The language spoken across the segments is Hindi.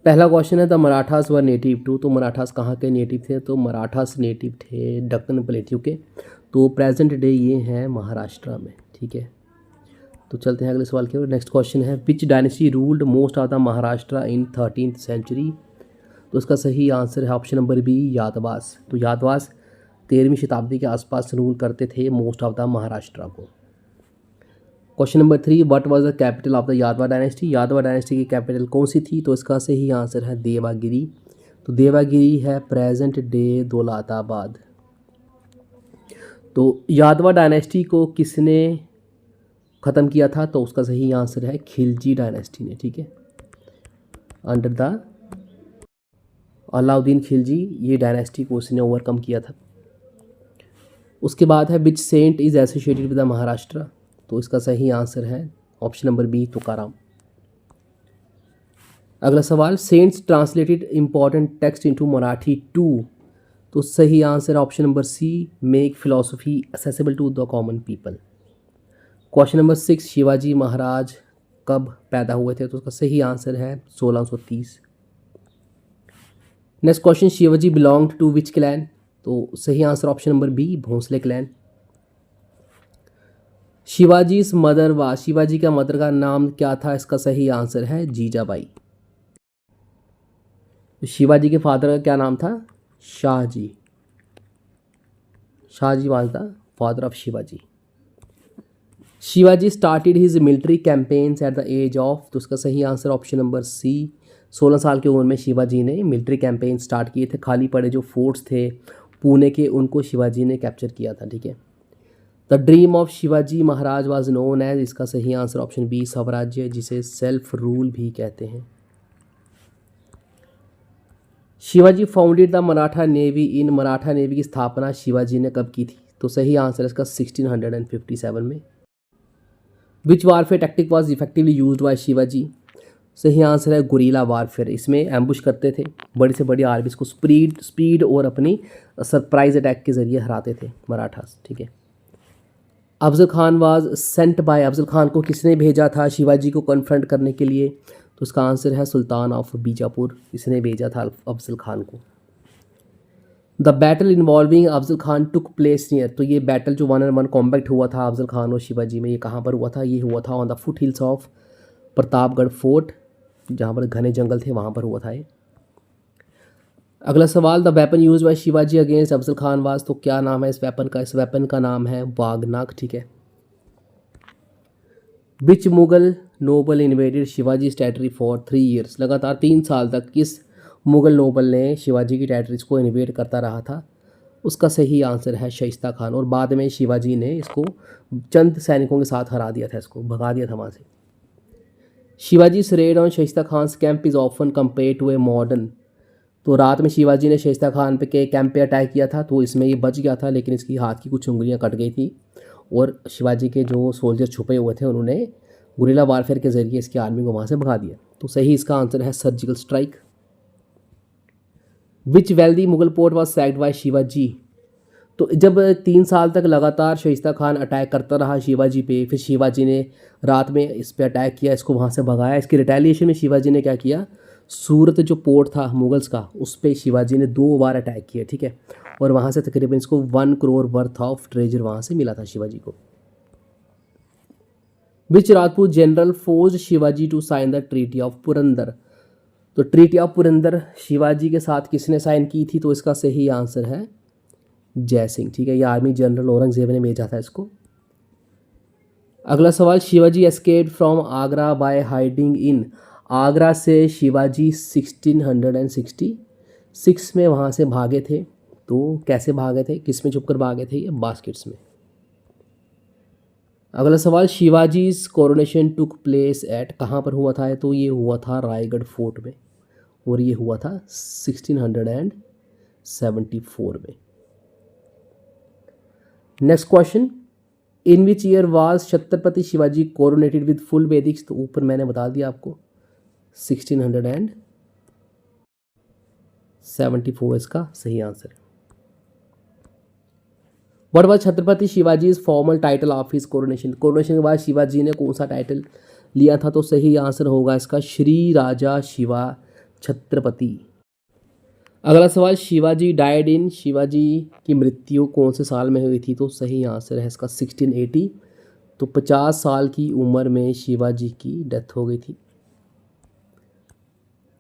पहला क्वेश्चन है the Marathas were native to, तो मराठास कहाँ के नेटिव थे? तो मराठास नेटिव थे दक्कन प्लेट्यू के, तो प्रेजेंट डे ये हैं महाराष्ट्र में, ठीक है। तो चलते हैं अगले सवाल की ओर। नेक्स्ट क्वेश्चन है which dynasty ruled most of the Maharashtra in 13th century, तो इसका सही आंसर है ऑप्शन नंबर बी यादवास। तो यादवास 13वीं शताब्दी के आसपास रूल करते थे मोस्ट ऑफ द महाराष्ट्र को। Question number 3 what was the capital of the यादवा डायनेस्टी, यादवा डायनेस्टी की कैपिटल कौन सी थी? तो इसका सही आंसर है देवागिरी। तो देवागिरी है प्रेजेंट डे दौलताबाद। तो यादवा डायनेस्टी को किसने ख़त्म किया था? तो उसका सही आंसर है खिलजी डायनेस्टी ने, ठीक है, अंडर द अलाउद्दीन खिलजी, ये डायनेस्टी को उसने ओवरकम किया था। उसके बाद है which saint is associated with the Maharashtra, तो इसका सही आंसर है ऑप्शन नंबर बी तुकाराम। अगला सवाल saints translated important text into Marathi two, तो सही answer option number C make philosophy accessible to the common people. Question number 6 Shivaji Maharaj कब पैदा हुए थे? तो उसका सही आंसर है 1630। Next question Shivaji belonged to which clan, तो सही answer option number B Bhonsle clan. Shivaji mother was, Shivaji का मदर का नाम क्या था? इसका सही आंसर है जीजाबाई। शिवाजी के फादर का क्या नाम था? Shahji. Shahji was the father of Shivaji. Shivaji started his military campaigns at the age of, तो उसका सही आंसर ऑप्शन नंबर सी 16 साल की उम्र में शिवाजी ने मिलिट्री कैंपेन स्टार्ट किए थे। खाली पड़े जो फोर्ट्स थे पुणे के उनको शिवाजी ने कैप्चर किया था, ठीक है। The dream of Shivaji Maharaj was known as, इसका सही आंसर ऑप्शन बी स्वराज्य, जिसे सेल्फ रूल भी कहते हैं। Shivaji founded the Maratha navy in, Maratha navy की स्थापना शिवाजी ने कब की थी? तो सही आंसर इसका 1657 में। Which warfare tactic was effectively used by Shivaji, सही आंसर है गुरीला वारफेयर। इसमें एम्बुश करते थे, बड़ी से बड़ी आर्मीज को स्पीड और अपनी सरप्राइज अटैक के जरिए हराते थे मराठास, ठीक है। Afzal Khan was sent by, Afzal Khan को किसने भेजा था शिवाजी को कन्फ्रंट करने के लिए? तो उसका आंसर है सुल्तान ऑफ बीजापुर, इसने भेजा था अफजल खान को। The battle involving Afzal Khan took place near, तो ये बैटल जो 1-on-1 कॉम्बैक्ट हुआ था अफजल खान और शिवाजी में, ये कहाँ पर हुआ था? ये हुआ था on the foot hills of Pratapgarh fort, जहाँ पर घने जंगल थे वहाँ पर हुआ था ये। अगला सवाल the weapon use by Shivaji against Afzal Khan was, तो क्या नाम है इस वेपन का? इस वेपन का नाम है वागनाक, ठीक है। Which Mughal noble invaded Shivaji territory for 3 years, लगातार 3 साल तक किस मुगल नोबल ने शिवाजी की टेरिटरीज को इन्वेड करता रहा था? उसका सही आंसर है शाइस्ता खान, और बाद में शिवाजी ने इसको चंद सैनिकों के साथ हरा दिया था, इसको भगा दिया था वहाँ से। Shivaji raid on Shaista Khan camp is often compare to a modern, तो रात में शिवाजी ने शाइस्ता खान पे के कैंप पे अटैक किया था, तो इसमें ये बच गया था, लेकिन इसकी हाथ की कुछ उंगलियां कट गई थी और शिवाजी के जो सोल्जर छुपे हुए थे उन्होंने गुरिल्ला वारफेयर के जरिए इसकी आर्मी को वहाँ से भगा दिया। तो सही इसका आंसर है surgical strike. Which wealthy Mughal port was sacked by Shivaji, तो जब 3 साल तक लगातार शाइस्ता खान अटैक करता रहा शिवाजी पे, फिर शिवाजी ने रात में इस पे अटैक किया, इसको वहाँ से भगाया। इसकी रिटेलिएशन में शिवाजी ने क्या किया? सूरत जो पोर्ट था मुगल्स का, उस पर शिवाजी ने 2 बार अटैक किया, ठीक है, और वहाँ से तकरीबन इसको 1 crore वर्थ ऑफ ट्रेजर वहाँ से मिला था शिवाजी को। Which Rajput general forced Shivaji to sign the treaty of Purandar, तो ट्रीटी ऑफ पुरंदर शिवाजी के साथ किसने साइन की थी? तो इसका सही आंसर है जय सिंह, ठीक है, ये आर्मी जनरल औरंगजेब ने भेजा था इसको। अगला सवाल Shivaji escaped from Agra by hiding in, Agra से शिवाजी 1666 में वहाँ से भागे थे, तो कैसे भागे थे, किस में छुपकर भागे थे? ये बास्केट्स में। अगला सवाल Shivaji coronation took place at, कहाँ पर हुआ था? तो ये हुआ था रायगढ़ फोर्ट में, और ये हुआ था 1674 में। Next question in which year was Chhatrapati Shivaji coronated with full Vedics, तो ऊपर मैंने बता दिया आपको 1674 इसका सही आंसर है। What was Chhatrapati Shivaji formal title of his coronation, coronation के बाद शिवाजी ने कौन सा टाइटल लिया था? तो सही आंसर होगा इसका श्री राजा शिवा छत्रपति। अगला सवाल, शिवाजी डाइड इन, शिवाजी की मृत्यु कौन से साल में हुई थी? तो सही आंसर है इसका 1680। तो 50 साल की उम्र में शिवाजी की डेथ हो गई थी।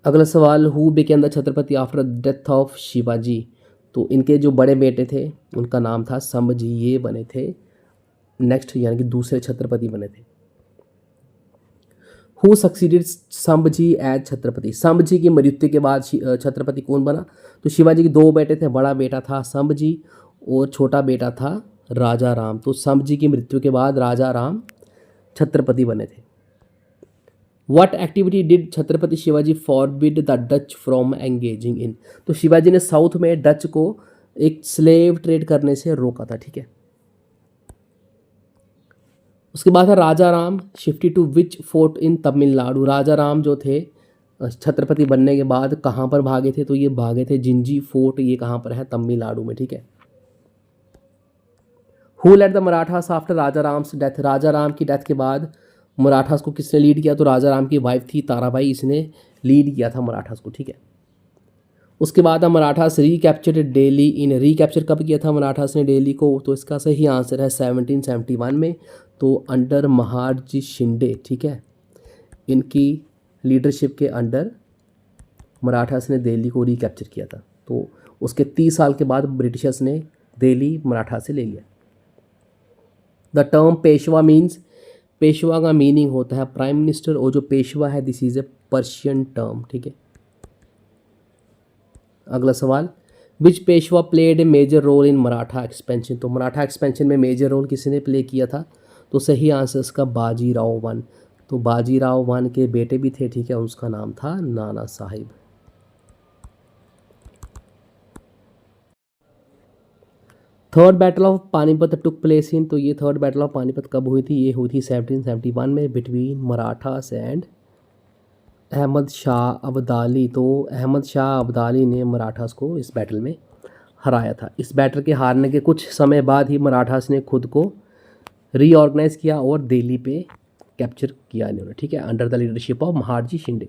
अगला सवाल, who became the Chhatrapati after death of Shivaji? तो इनके जो बड़े बेटे थे उनका नाम था संभाजी, ये बने थे नेक्स्ट यानी कि दूसरे छत्रपति बने थे। Who succeeded Sambhaji as Chhatrapati? Sambhaji की मृत्यु के बाद छत्रपति कौन बना? तो शिवाजी के दो बेटे थे, बड़ा बेटा था संभाजी और छोटा बेटा था राजा राम। तो संभाजी की मृत्यु के बाद राजा राम छत्रपति बने थे। What activity did Chhatrapati Shivaji forbid the Dutch from engaging in? तो शिवाजी ने साउथ में डच को एक स्लेव ट्रेड करने से रोका था, ठीक है। उसके बाद था Raja Ram shifted to which fort in Tamil Nadu? Raja Ram जो थे छत्रपति बनने के बाद कहाँ पर भागे थे? तो ये भागे थे जिंजी फोर्ट, ये कहाँ पर है? तमिलनाडु में, ठीक है। Who led the Marathas after Raja Ram's death? Raja Ram की डेथ के बाद मराठास को किसने लीड किया? तो राजा राम की वाइफ थी ताराबाई, इसने लीड किया था मराठास को, ठीक है। उसके बाद मराठास रिकैप्चर्ड दिल्ली इन, रिकैप्चर कब किया था मराठास ने दिल्ली को? तो इसका सही आंसर है 1771 में। तो अंडर महादजी शिंदे, ठीक है, इनकी लीडरशिप के अंडर मराठास ने दिल्ली को रिकैप्चर किया था। तो उसके 30 साल के बाद ब्रिटिशर्स ने दिल्ली मराठा से ले लिया। The term Peshwa means, Peshwa का मीनिंग होता है प्राइम मिनिस्टर, और जो पेशवा है this is a Persian term, ठीक है। अगला सवाल, which Peshwa played a major role in Maratha expansion? तो मराठा एक्सपेंशन में मेजर रोल किसने प्ले किया था? तो सही आंसर इसका बाजीराव वन। तो बाजीराव वन के बेटे भी थे, ठीक है, उसका नाम था Nana Sahib. Third battle of Panipat took place in, तो ये थर्ड बैटल ऑफ पानीपत कब हुई थी? ये हुई थी 1771 में बिटवीन मराठास एंड अहमद शाह अब्दाली। तो अहमद शाह अब्दाली ने मराठास को इस बैटल में हराया था। इस बैटल के हारने के कुछ समय बाद ही मराठास ने खुद को रीऑर्गेनाइज किया और दिल्ली पे कैप्चर किया इन्होंने, ठीक है, under the leadership of Mahadji Shinde.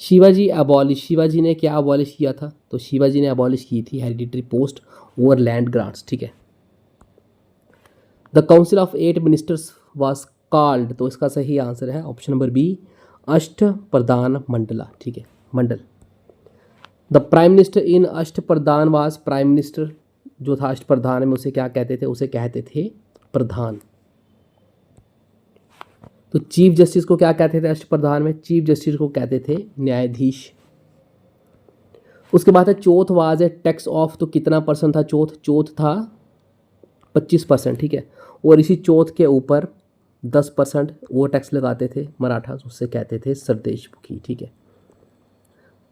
Shivaji abolish, Shivaji ने क्या अबॉलिश किया था? तो शिवाजी ने अबॉलिश की थी हेरिडिटरी पोस्ट और लैंड ग्रांट्स, ठीक है। The council of 8 ministers was called, तो इसका सही आंसर है ऑप्शन नंबर बी, अष्ट प्रधान मंडला, ठीक है, मंडल। द प्राइम मिनिस्टर इन अष्ट प्रधान वाज, प्राइम मिनिस्टर जो था अष्ट प्रधान में उसे क्या कहते थे? उसे कहते थे प्रधान। तो चीफ जस्टिस को क्या कहते थे अष्ट प्रधान में? चीफ जस्टिस को कहते थे न्यायाधीश। उसके बाद है चौथ वाज ए टैक्स ऑफ, तो कितना परसेंट था चौथ? चौथ था 25%, ठीक है, और इसी चौथ के ऊपर 10% वो टैक्स लगाते थे मराठा, उससे कहते थे सरदेशमुखी, ठीक है।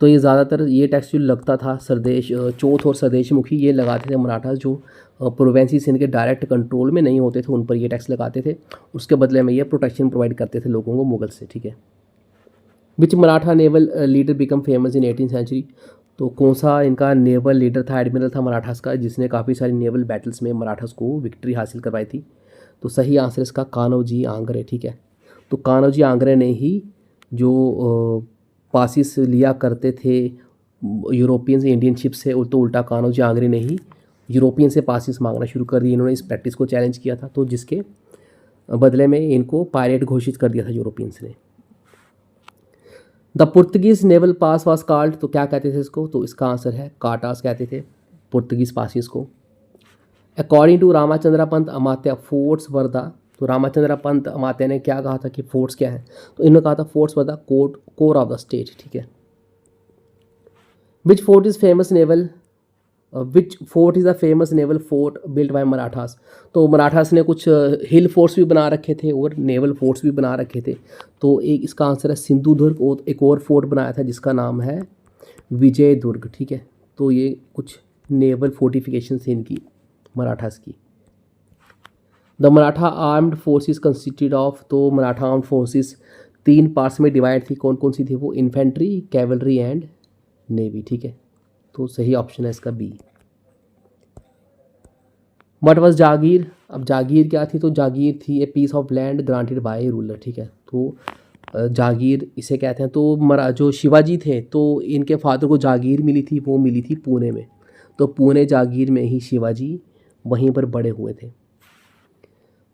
तो ये ज़्यादातर ये टैक्स जो लगता था सरदेश चौथ और सरदेशमुखी ये लगाते थे मराठा, जो प्रोवेंसीज इनके डायरेक्ट कंट्रोल में नहीं होते थे उन पर ये टैक्स लगाते थे। उसके बदले में ये प्रोटेक्शन प्रोवाइड करते थे लोगों को मुगल से, ठीक है। Which Maratha naval leader become famous in 18th century? तो कौन सा इनका नेवल लीडर था, एडमिरल था मराठास का, जिसने काफ़ी सारी नेवल बैटल्स में मराठास को विक्ट्री हासिल करवाई थी? तो सही आंसर इसका कान्होजी आंग्रे, ठीक है। तो कान्होजी आंग्रे ने ही जो पासिस लिया करते थे यूरोपियन से इंडियन शिप से, तो उल्टा कान्होजी आंग्रे ने ही यूरोपियन से पासिस मांगना शुरू कर दिए। इन्होंने इस प्रैक्टिस को चैलेंज किया था, तो जिसके बदले में इनको पायरेट घोषित कर दिया था यूरोपियंस ने। The Portuguese naval pass was called, तो क्या कहते थे इसको? तो इसका आंसर है काटास कहते थे पुर्तगीज पासिस को। According to Ramachandra Pant Amatya forts were the, तो रामाचंद्र पंत अमात्य ने क्या कहा था कि फोर्ट्स क्या है? तो इन्होंने कहा था forts were the core of the state, ठीक है। Which fort is famous naval, which fort is a famous naval fort built by Marathas? तो मराठास ने कुछ हिल फोर्ट्स भी बना रखे थे और नेवल फोर्ट्स भी बना रखे थे। तो एक इसका आंसर है सिंधुदुर्ग, और एक और फोर्ट बनाया था जिसका नाम है विजयदुर्ग, ठीक है। तो ये कुछ नेवल फोर्टिफिकेशन थी इनकी मराठास की। The Maratha armed forces consisted of, तो मराठा आर्म्ड फोर्सेस 3 पार्ट्स में डिवाइड थी, कौन कौन सी थी वो? इन्फेंट्री, कैवलरी एंड नेवी, ठीक है। तो सही ऑप्शन है इसका बी। व्हाट वाज जागीर? अब जागीर क्या थी? तो जागीर थी a piece of land granted by ruler, ठीक है। तो जागीर इसे कहते हैं। तो जो शिवाजी थे तो इनके फादर को जागीर मिली थी, वो मिली थी पुणे में। तो पुणे जागीर में ही शिवाजी वहीं पर बड़े हुए थे।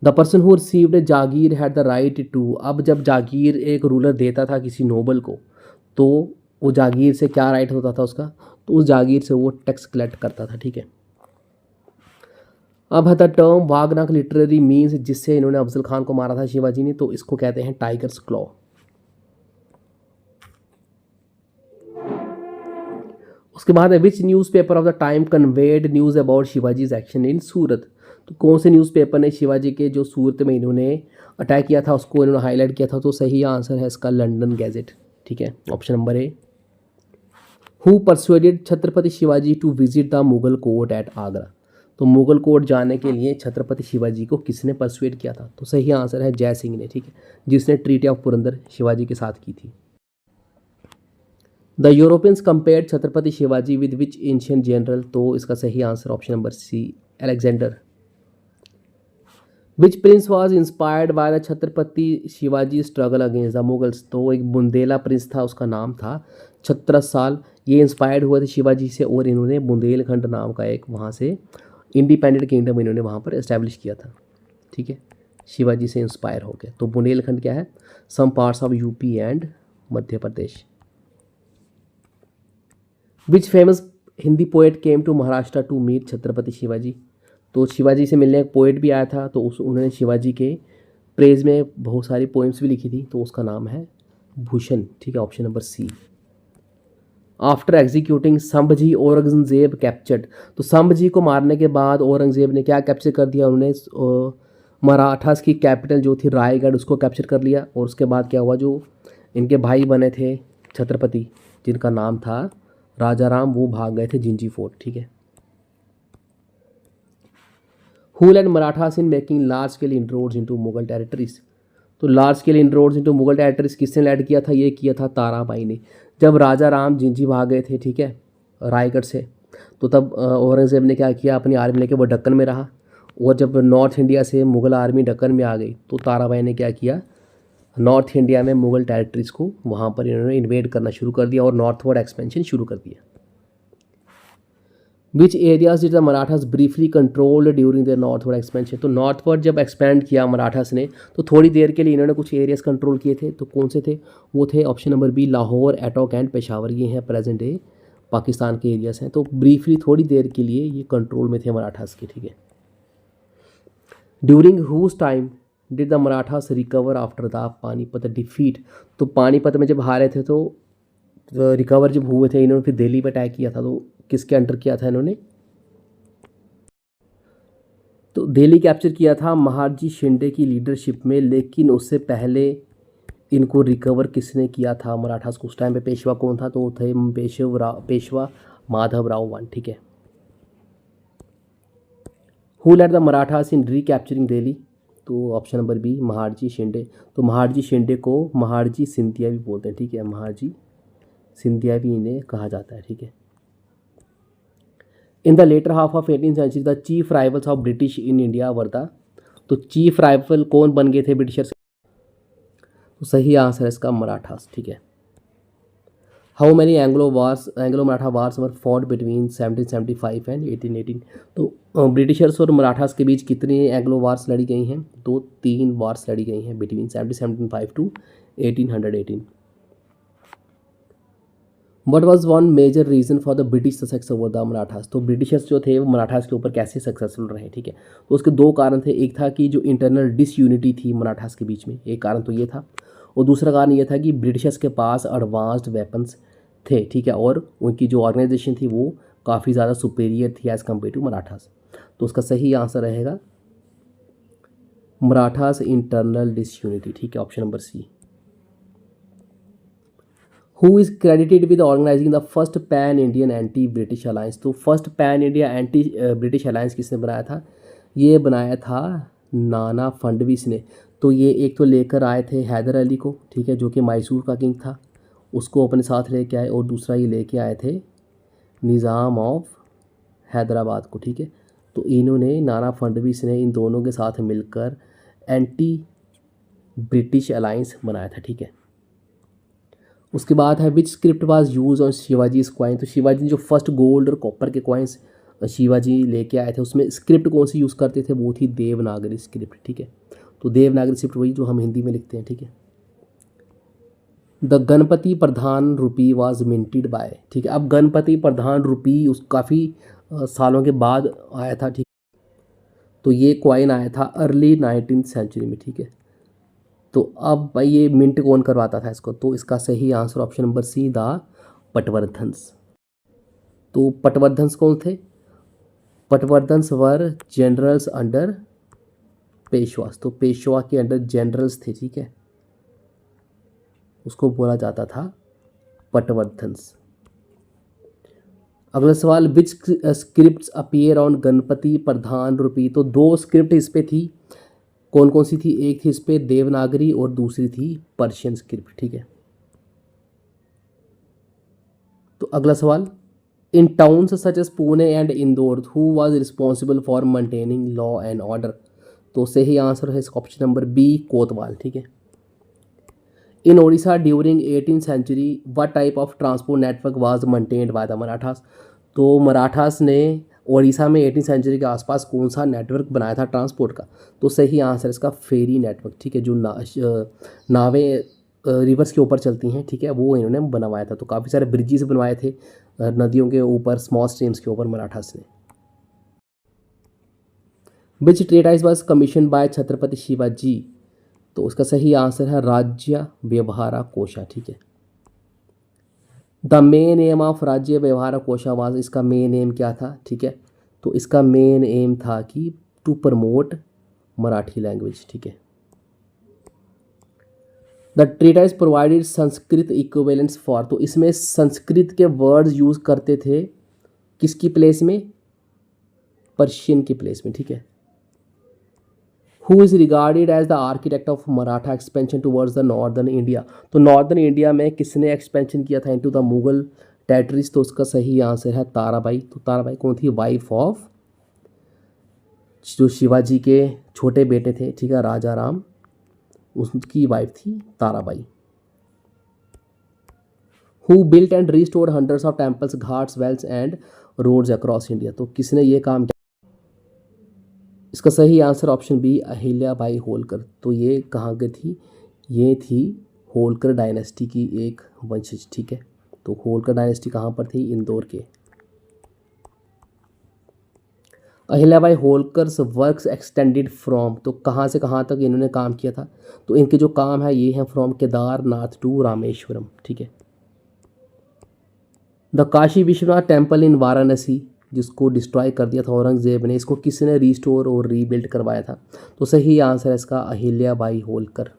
The person who received jagir had the right to, अब जब जागीर एक रूलर देता था किसी नोबल को, तो वो जागीर से क्या राइट होता था उसका, तो उस जागीर से वो टैक्स कलेक्ट करता था। ठीक है। अब है द टर्म वागनाक लिटरेरी मीन्स, जिससे इन्होंने अफजल खान को मारा था शिवाजी ने, तो इसको कहते हैं टाइगर्स क्लॉ। उसके बाद है which newspaper of the time conveyed news about Shivaji's action in Surat, तो कौन से न्यूज़पेपर ने शिवाजी के जो सूरत में इन्होंने अटैक किया था उसको इन्होंने हाईलाइट किया था, तो सही आंसर है इसका लंदन गैजेट। ठीक है, option number A. Who persuaded Chhatrapati Shivaji to visit the Mughal court at Agra, तो मुगल कोर्ट जाने के लिए छत्रपति शिवाजी को किसने परसुएड किया था, तो सही आंसर है जय सिंह ने। ठीक है, जिसने ट्रीटी ऑफ पुरंदर शिवाजी के साथ की थी। The Europeans compared Chhatrapati Shivaji with which ancient general, तो इसका सही answer option number C Alexander. Which prince was inspired by the Chhatrapati Shivaji struggle against the Mughals, तो एक बुंदेला प्रिंस था, उसका नाम था छत्रसाल। ये इंस्पायर्ड हुए थे शिवाजी से और इन्होंने बुंदेलखंड नाम का एक वहाँ से इंडिपेंडेंट किंगडम इन्होंने वहाँ पर एस्टैब्लिश किया था। ठीक है, शिवाजी से इंस्पायर हो गए। तो बुंदेलखंड क्या है, some parts of UP and Madhya Pradesh. Which famous Hindi poet came to Maharashtra to meet Chhatrapati Shivaji, तो शिवाजी से मिलने एक पोएट भी आया था, तो उन्होंने शिवाजी के प्रेज में बहुत सारी पोएम्स भी लिखी थी, तो उसका नाम है भूषण। ठीक है, option number C. After executing Sambhaji Aurangzeb captured, तो संभाजी को मारने के बाद औरंगजेब ने क्या कैप्चर कर दिया, उन्होंने मराठास की कैपिटल जो थी रायगढ़ उसको कैप्चर कर लिया। और उसके बाद क्या हुआ, जो इनके भाई बने थे छत्रपति जिनका नाम था राजा राम, वो भाग गए थे जिंजी फोर्ट। ठीक है। Who led Marathas in making large scale inroads into Mughal territories, तो large scale inroads into Mughal territories किसने लैड किया था, ये किया था ताराबाई ने। जब राजा राम जिंजी भाग गए थे, ठीक है, रायगढ़ से, तो तब औरंगजेब ने क्या किया, अपनी आर्मी लेके वो दक्कन में रहा। और जब नॉर्थ इंडिया से मुगल आर्मी दक्कन में आ गई, तो ताराबाई ने क्या किया, नॉर्थ इंडिया में मुगल टेरिटरीज को वहाँ पर इन्होंने इन्वेड करना शुरू कर दिया और नॉर्थवर्ड एक्सपेंशन शुरू कर दिया। विच areas did the Marathas briefly controlled during the northward expansion, तो नॉर्थवर्ड जब एक्सपेंड किया मराठास ने, तो थोड़ी देर के लिए इन्होंने कुछ एरियाज कंट्रोल किए थे। तो कौन से थे, वो थे option number B Lahore, Attock and Peshawar. ये हैं प्रेजेंट डे पाकिस्तान के एरियाज हैं। तो ब्रीफली थोड़ी देर के लिए ये कंट्रोल में थे मराठास के। ठीक है। During whose time did the Marathas recover after the Panipat defeat, तो पानीपत में जब हारे थे तो रिकवर जब हुए थे इन्होंने फिर दिल्ली पर अटैक किया था, तो किसके अंडर किया था इन्होंने, तो दिल्ली कैप्चर किया था महादजी शिंदे की लीडरशिप में। लेकिन उससे पहले इनको रिकवर किसने किया था मराठास को, उस टाइम पे पेशवा कौन था, तो वो थे पेशवा माधवराव वन। ठीक है। Who led the Marathas in recapturing Delhi, तो option number B Mahadji Shinde. तो महादजी शिंदे को महादजी सिंधिया भी बोलते हैं। ठीक है, महादजी सिंधिया भी इन्हें कहा जाता है। ठीक है। In the latter half of 18th century the chief rivals of British in India were the, तो चीफ राइवल कौन बन गए थे ब्रिटिशर्स, तो सही आंसर है इसका मराठास। ठीक है। How many Anglo Maratha wars were fought between 1775 and 1818, तो ब्रिटिशर्स और मराठास के बीच कितनी एंग्लो वार्स लड़ी गई हैं, तो 3 वार्स लड़ी गई हैं between 1775 to 1818। What was one major reason for the British success over the Marathas, तो ब्रिटिशर्स जो थे वो मराठास के ऊपर कैसे सक्सेसफुल रहे। ठीक है, तो उसके 2 कारण थे। एक था कि जो इंटरनल डिसयूनिटी थी मराठास के बीच में, एक कारण तो ये था, और दूसरा कारण ये था कि ब्रिटिशर्स के पास एडवांस्ड वेपन्स थे। ठीक है, और उनकी जो ऑर्गेनाइजेशन थी वो काफ़ी ज़्यादा सुपेरियर थी एज़ कम्पेयर टू मराठास। तो उसका सही आंसर रहेगा मराठास इंटरनल डिसयूनिटी। ठीक है, option number C. Who is credited with organising the first pan Indian anti British alliance, तो first pan India anti British alliance किसने बनाया था, ये बनाया था नाना फडणवीस ने। तो ये एक तो लेकर आए थे हैदर अली को, ठीक है, जो कि मैसूर का किंग था, उसको अपने साथ लेके आए, और दूसरा ये लेके आए थे निज़ाम ऑफ हैदराबाद को। ठीक है, तो इन्होंने नाना फडणवीस ने इन दोनों के साथ मिलकर एंटी ब्रिटिश अलायंस बनाया था। ठीक है, उसके बाद है which script was use on Shivaji coin. तो शिवाजी ने जो फर्स्ट गोल्ड और कॉपर के कॉइन्स शिवाजी लेके आए थे उसमें स्क्रिप्ट कौन सी यूज़ करते थे, वो थी देवनागरी स्क्रिप्ट। ठीक है, तो देवनागरी स्क्रिप्ट वही जो हम हिंदी में लिखते हैं। ठीक है, the Ganpati Pradhan rupee was minted by. ठीक है, अब गणपति प्रधान रुपी उस काफ़ी सालों के बाद आया था। ठीक, तो ये कॉइन आया था अर्ली 19th सेंचुरी में। ठीक है, तो अब भाई ये मिंट कौन करवाता था इसको, तो इसका सही answer option number C the Patwardhans. तो पटवर्धन्स कौन थे, Patwardhans were generals under Peshwas. तो पेशवा के अंडर जनरल्स थे। ठीक है, उसको बोला जाता था पटवर्धन्स। अगला सवाल विच scripts appear on Ganpati Pradhan रुपी। तो दो स्क्रिप्ट इस पे थी, कौन कौन सी थी, एक थी इस पे देवनागरी और दूसरी थी पर्शियन स्क्रिप्ट। ठीक है, तो अगला सवाल इन towns such as Pune and Indore who was responsible for maintaining law and order. तो सही आंसर है इसका ऑप्शन नंबर बी कोतवाल। ठीक है, in Odisha during 18th century what type of transport network was maintained by the Marathas. तो मराठास ने ओडिशा में 18th सेंचुरी के आसपास कौन सा नेटवर्क बनाया था ट्रांसपोर्ट का, तो सही आंसर इसका फेरी नेटवर्क। ठीक है, जो नावें रिवर्स के ऊपर चलती हैं। ठीक है, वो इन्होंने बनवाया था। तो काफ़ी सारे ब्रिजेस बनवाए थे नदियों के ऊपर, स्मॉल स्ट्रीम्स के ऊपर मराठास ने। Which treatise was commission by Chhatrapati Shivaji. तो उसका सही आंसर है राज्य व्यवहारा कोशा। ठीक है, द मेन एम ऑफ राज्य व्यवहार कोशा वाज, इसका मेन एम क्या था। ठीक है, तो इसका मेन एम था कि टू प्रमोट मराठी लैंग्वेज। ठीक है, the treatise provided Sanskrit equivalents for. तो इसमें संस्कृत के वर्ड्स यूज करते थे किसकी प्लेस में, पर्शियन की प्लेस में। ठीक है, who is regarded as the architect of Maratha expansion towards the northern India. तो नॉर्दर्न इंडिया में किसने एक्सपेंशन किया था इनटू द मुगल टेरिटरीज। तो उसका सही आंसर है ताराबाई। तो ताराबाई कौन थी, वाइफ ऑफ जो शिवाजी के छोटे बेटे थे। ठीक है, राजा राम, उसकी वाइफ थी Tarabai. Who built and restored hundreds of temples ghats wells and roads across India. तो किसने ये काम किया, इसका सही answer option B Ahilyabai Holkar. तो ये कहाँ की थी, ये थी होलकर डायनेस्टी की एक वंशज। ठीक है, तो होलकर डायनेस्टी कहाँ पर थी, इंदौर के। Ahilyabai Holkars works extended from. तो कहाँ से कहाँ तक इन्होंने काम किया था, तो इनके जो काम है ये हैं फ्रॉम केदारनाथ टू रामेश्वरम। ठीक है, the Kashi Vishwanath temple in Varanasi जिसको डिस्ट्रॉय कर दिया था औरंगजेब ने, इसको किसने रिस्टोर और रीबिल्ड करवाया था, तो सही आंसर है इसका Ahilyabai Holkar.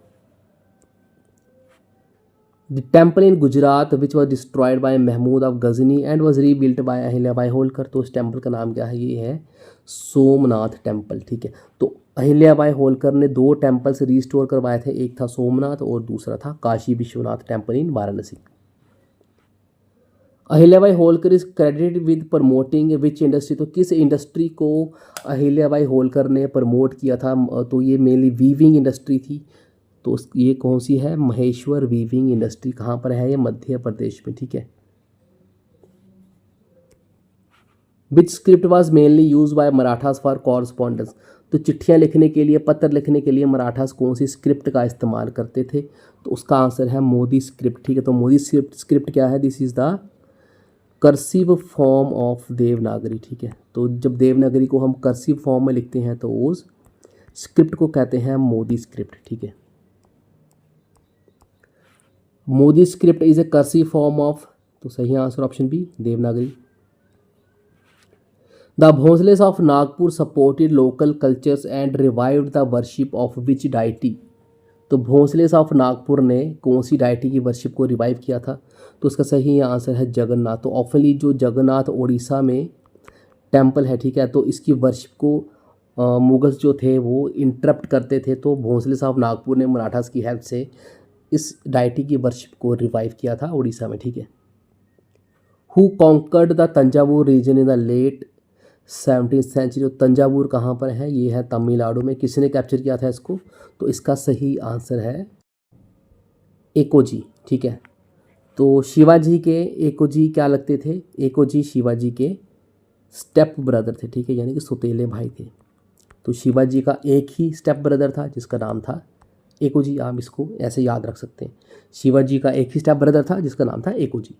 The temple in Gujarat which was destroyed by Mahmud of Ghazni and was rebuilt by Ahilyabai Holkar. तो इस टेम्पल का नाम क्या है, ये है सोमनाथ टेम्पल। ठीक है, तो अहिल्याबाई होलकर ने दो टेम्पल्स रिस्टोर करवाए थे, एक था सोमनाथ और दूसरा था Kashi Vishwanath temple in Varanasi. Ahilyabai Holkar is credited with promoting which industry. तो किस इंडस्ट्री को अहिल्याबाई होलकर ने प्रमोट किया था, तो ये मेनली वीविंग इंडस्ट्री थी। तो ये कौन सी है, महेश्वर वीविंग इंडस्ट्री। कहाँ पर है ये, मध्य प्रदेश में। ठीक है, which script was mainly use by Marathas for correspondence. तो चिट्ठियाँ लिखने के लिए, पत्र लिखने के लिए मराठास कौन सी स्क्रिप्ट का इस्तेमाल करते थे, तो उसका आंसर है मोदी स्क्रिप्ट। ठीक है, तो मोदी स्क्रिप्ट क्या है, this is the cursive form of Devanagari. ठीक है, तो जब देवनागरी को हम कर्सिव फॉर्म में लिखते हैं तो उस स्क्रिप्ट को कहते हैं मोदी स्क्रिप्ट। ठीक है, Modi script is a cursive form of, तो सही answer option B Devanagari. The Bhonsles of Nagpur supported local cultures and revived the worship of which deity. तो भोंसलेस ऑफ नागपुर ने कौन सी डाइटी की वर्शिप को रिवाइव किया था, तो उसका सही आंसर है जगन्नाथ। तो ऑफनली जो जगन्नाथ उड़ीसा में टेम्पल है, ठीक है, तो इसकी वर्शिप को मुगल्स जो थे वो इंटरप्ट करते थे। तो भोंसले ऑफ नागपुर ने मराठास की हेल्प से इस डाइटी की वर्शिप को रिवाइव किया था उड़ीसा में। ठीक है, who conquered the Thanjavur region in the late 17th century. तो तंजावुर कहाँ पर है, ये है तमिलनाडु में। किसने कैप्चर किया था इसको, तो इसका सही आंसर है एकोजी। ठीक है, तो शिवाजी के एकोजी क्या लगते थे? एकोजी शिवाजी के स्टेप ब्रदर थे, ठीक है, यानी कि सौतेले भाई थे। तो शिवाजी का एक ही स्टेप ब्रदर था जिसका नाम था एकोजी, आप इसको ऐसे याद रख सकते हैं। शिवाजी का एक ही स्टेप ब्रदर था जिसका नाम था एकोजी।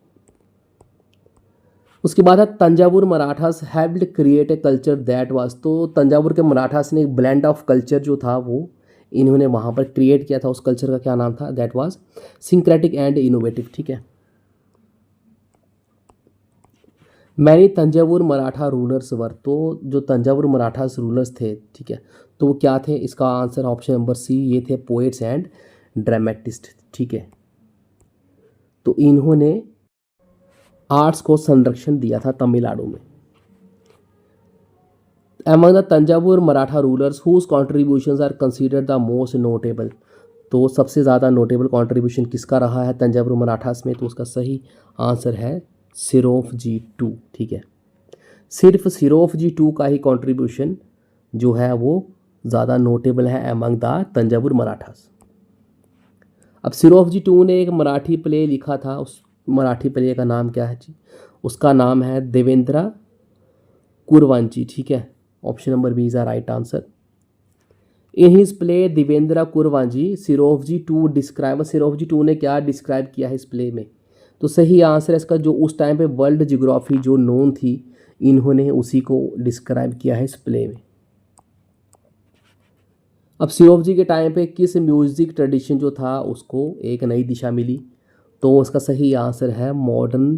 उसके बाद है तंजावुर मराठास हैव्ड create a culture that was, तो तंजावुर के मराठास ने एक ब्लेंड ऑफ कल्चर जो था वो इन्होंने वहाँ पर क्रिएट किया था। उस कल्चर का क्या नाम था? That was syncretic and innovative, ठीक है। Many Thanjavur Maratha rulers were, तो जो तंजावुर मराठा रूलर्स थे, ठीक है, तो वो क्या थे? इसका आंसर ऑप्शन नंबर सी, ये थे पोएट्स एंड ड्रामेटिस्ट, ठीक है। तो इन्होंने आर्ट्स को संरक्षण दिया था तमिलनाडु में। Among the Thanjavur Maratha rulers whose contributions are considered the most notable, तो सबसे ज़्यादा नोटेबल कॉन्ट्रीब्यूशन किसका रहा है तंजावुर मराठास में? तो उसका सही आंसर है सिरोफ जी टू, ठीक है। सिर्फ सिरोफ जी टू का ही कंट्रीब्यूशन जो है वो ज़्यादा नोटेबल है एमंग द तंजावुर मराठास। अब सिरोफ जी टू ने एक मराठी प्ले लिखा था, उस मराठी प्ले का नाम क्या है जी? उसका नाम है देवेंद्र कुरवांची, ठीक है। Option number B is the right answer. In his play Devendra Kuravanji Serfoji two describe, Serfoji two ने क्या डिस्क्राइब किया है इस प्ले में? तो सही आंसर है इसका, जो उस टाइम पे वर्ल्ड जियोग्राफी जो नोन थी इन्होंने उसी को डिस्क्राइब किया है इस प्ले में। अब सिरोफ जी के टाइम पे किस म्यूज़िक ट्रेडिशन जो था उसको एक नई दिशा मिली? तो उसका सही आंसर है मॉडर्न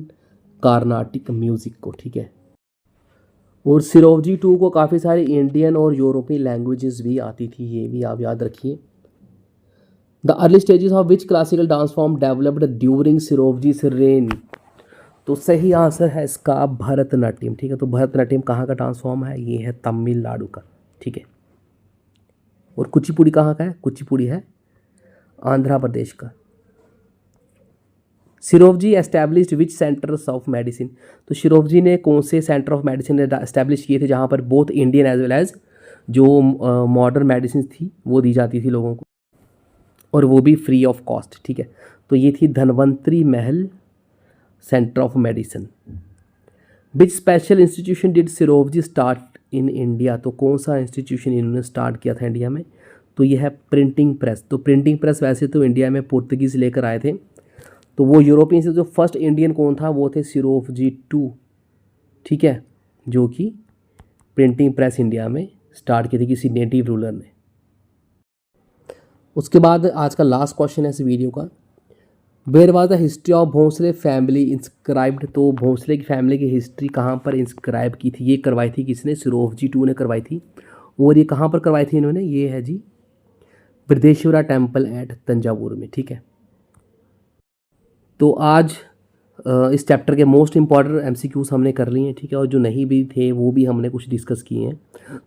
कार्नाटिक म्यूज़िक को, ठीक है। और सिरोफ जी टू को काफ़ी सारी इंडियन और यूरोपियन लैंग्वेजेस भी आती थी, ये भी आप याद रखिए। The early stages of which classical dance form developed during Serfoji's reign, तो सही आंसर है इसका भरतनाट्यम, ठीक है। तो भरतनाट्यम कहाँ का डांस फॉर्म है? ये है तमिलनाडु का, ठीक है। और कुचिपुड़ी कहाँ का है? कुचिपुड़ी है आंध्र प्रदेश का। Serfoji established which centres of medicine, तो सिरोवजी ने कौन से सेंटर ऑफ मेडिसिन एस्टैब्लिश किए थे जहाँ पर both Indian as well as जो मॉडर्न मेडिसिन थी वो दी जाती थी लोगों को, और वो भी फ्री ऑफ कॉस्ट, ठीक है। तो ये थी Dhanvantari Mahal centre of medicine. Which special institution did Serfoji start in India, तो कौन सा इंस्टीट्यूशन इन्होंने स्टार्ट किया था इंडिया में? तो ये है प्रिंटिंग प्रेस। तो प्रिंटिंग प्रेस वैसे तो इंडिया में पुर्तगीज़ लेकर आए थे, तो वो यूरोपियन से जो फर्स्ट इंडियन कौन था वो थे सिरोवजी टू, ठीक है, जो कि प्रिंटिंग प्रेस इंडिया में स्टार्ट की थी किसी नेटिव रूलर ने। उसके बाद आज का लास्ट क्वेश्चन है इस वीडियो का, where was the history of Bhonsle family inscribed, तो भोंसले की फैमिली की हिस्ट्री कहाँ पर इंस्क्राइब की थी? ये करवाई थी किसने? सिरोवजी टू ने करवाई थी। और ये कहाँ पर करवाई थी इन्होंने? ये है जी बृहदेश्वरा टेम्पल एट तंजावुर में, ठीक है। तो आज इस चैप्टर के मोस्ट इंपॉर्टेंट एमसीक्यूज हमने कर लिए हैं, ठीक है, और जो नहीं भी थे वो भी हमने कुछ डिस्कस किए हैं।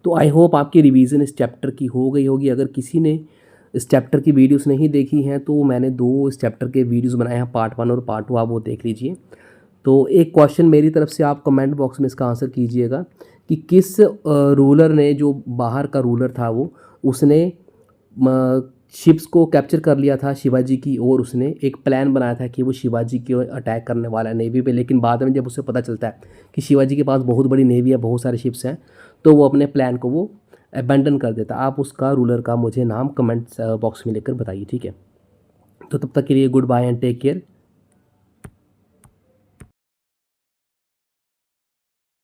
तो आई होप आपकी रिवीजन इस चैप्टर की हो गई होगी। अगर किसी ने इस चैप्टर की वीडियोस नहीं देखी हैं तो मैंने 2 इस चैप्टर के वीडियोस बनाए हैं, पार्ट 1 और पार्ट 2, आप वो देख लीजिए। तो एक क्वेश्चन मेरी तरफ से आप कमेंट बॉक्स में इसका आंसर कीजिएगा कि किस रूलर ने, जो बाहर का रूलर था वो, उसने शिप्स को कैप्चर कर लिया था शिवाजी की, और उसने एक प्लान बनाया था कि वो शिवाजी को अटैक करने वाला है नेवी पे, लेकिन बाद में जब उसे पता चलता है कि शिवाजी के पास बहुत बड़ी नेवी है, बहुत सारे शिप्स हैं, तो वो अपने प्लान को वो अबैंडन कर देता। आप उसका रूलर का मुझे नाम कमेंट बॉक्स में लिखकर बताइए, ठीक है। तो तब तक के लिए good bye and take care.